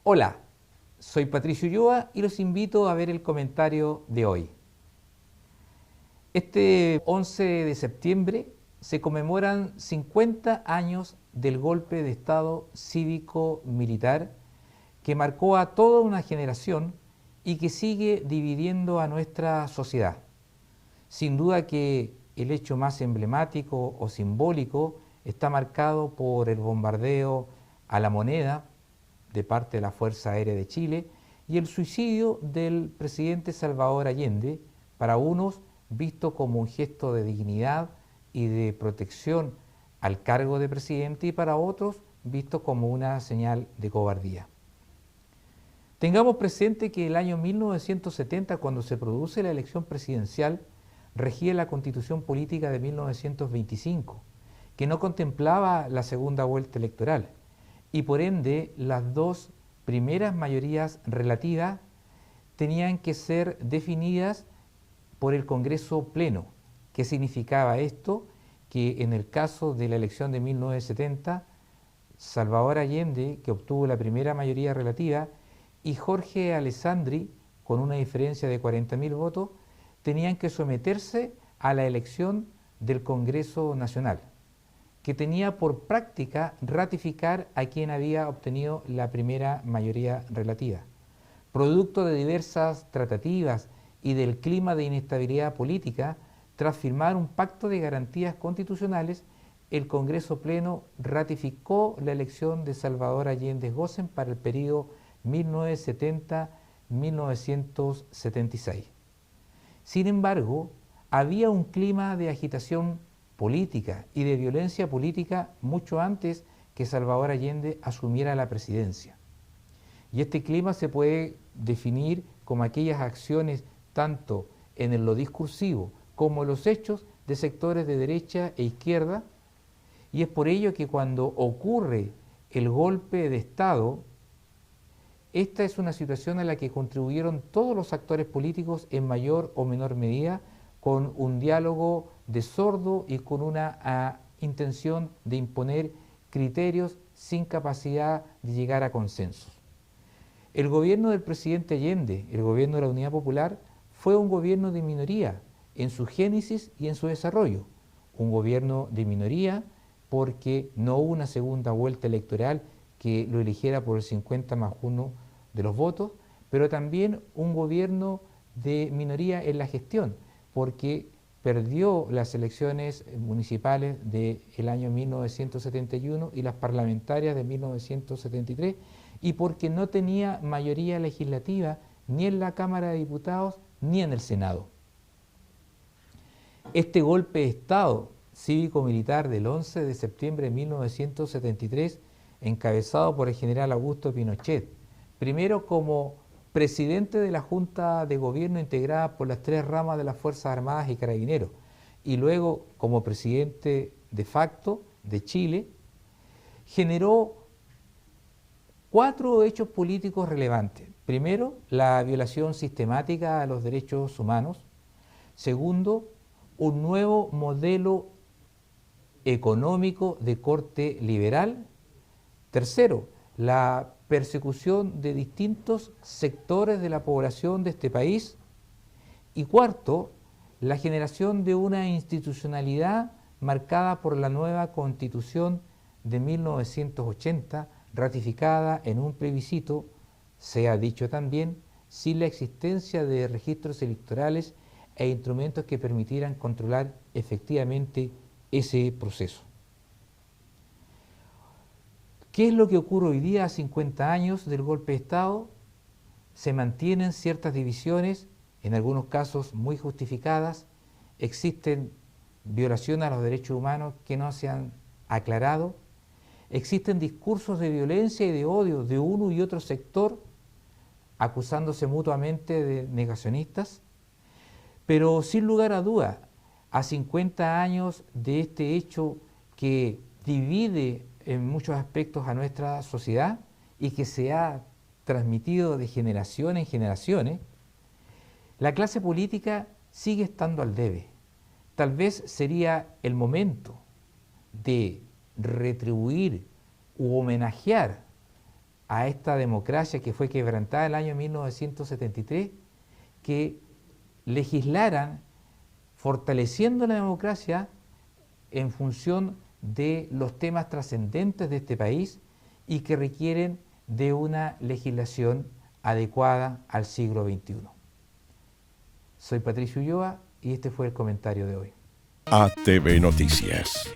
Hola, soy Patricio Ulloa y los invito a ver el comentario de hoy. Este 11 de septiembre se conmemoran 50 años del golpe de Estado cívico-militar que marcó a toda una generación y que sigue dividiendo a nuestra sociedad. Sin duda que el hecho más emblemático o simbólico está marcado por el bombardeo a La Moneda de parte de la Fuerza Aérea de Chile y el suicidio del presidente Salvador Allende, para unos visto como un gesto de dignidad y de protección al cargo de presidente y para otros visto como una señal de cobardía. Tengamos presente que el año 1970, cuando se produce la elección presidencial, regía la Constitución Política de 1925, que no contemplaba la segunda vuelta electoral, y por ende las dos primeras mayorías relativas tenían que ser definidas por el Congreso Pleno. ¿Qué significaba esto? Que en el caso de la elección de 1970, Salvador Allende, que obtuvo la primera mayoría relativa, y Jorge Alessandri, con una diferencia de 40.000 votos, tenían que someterse a la elección del Congreso Nacional, que tenía por práctica ratificar a quien había obtenido la primera mayoría relativa. Producto de diversas tratativas y del clima de inestabilidad política, tras firmar un pacto de garantías constitucionales, el Congreso Pleno ratificó la elección de Salvador Allende Gossen para el periodo 1970-1976. Sin embargo, había un clima de agitación política y de violencia política mucho antes que Salvador Allende asumiera la presidencia. Y este clima se puede definir como aquellas acciones tanto en lo discursivo como en los hechos de sectores de derecha e izquierda, y es por ello que cuando ocurre el golpe de Estado, esta es una situación a la que contribuyeron todos los actores políticos en mayor o menor medida, con un diálogo de sordo y con una intención de imponer criterios sin capacidad de llegar a consensos. El gobierno del presidente Allende, el gobierno de la Unidad Popular, fue un gobierno de minoría en su génesis y en su desarrollo. Un gobierno de minoría porque no hubo una segunda vuelta electoral que lo eligiera por el 50+1 de los votos, pero también un gobierno de minoría en la gestión, porque perdió las elecciones municipales del año 1971 y las parlamentarias de 1973, y porque no tenía mayoría legislativa ni en la Cámara de Diputados ni en el Senado. Este golpe de Estado cívico-militar del 11 de septiembre de 1973, encabezado por el general Augusto Pinochet, primero como presidente de la Junta de Gobierno integrada por las tres ramas de las Fuerzas Armadas y Carabineros, y luego como presidente de facto de Chile, generó 4 hechos políticos relevantes. Primero, la violación sistemática a los derechos humanos. Segundo, un nuevo modelo económico de corte liberal. Tercero, la persecución de distintos sectores de la población de este país. Y cuarto, la generación de una institucionalidad marcada por la nueva Constitución de 1980, ratificada en un plebiscito, se ha dicho también, sin la existencia de registros electorales e instrumentos que permitieran controlar efectivamente ese proceso. ¿Qué es lo que ocurre hoy día a 50 años del golpe de Estado? Se mantienen ciertas divisiones, en algunos casos muy justificadas, existen violaciones a los derechos humanos que no se han aclarado, existen discursos de violencia y de odio de uno y otro sector, acusándose mutuamente de negacionistas, pero sin lugar a duda, a 50 años de este hecho que divide en muchos aspectos a nuestra sociedad y que se ha transmitido de generación en generaciones, la clase política sigue estando al debe. Tal vez sería el momento de retribuir u homenajear a esta democracia que fue quebrantada el año 1973, que legislaran fortaleciendo la democracia en función de los temas trascendentes de este país y que requieren de una legislación adecuada al siglo XXI. Soy Patricio Ulloa y este fue el comentario de hoy. ATV Noticias.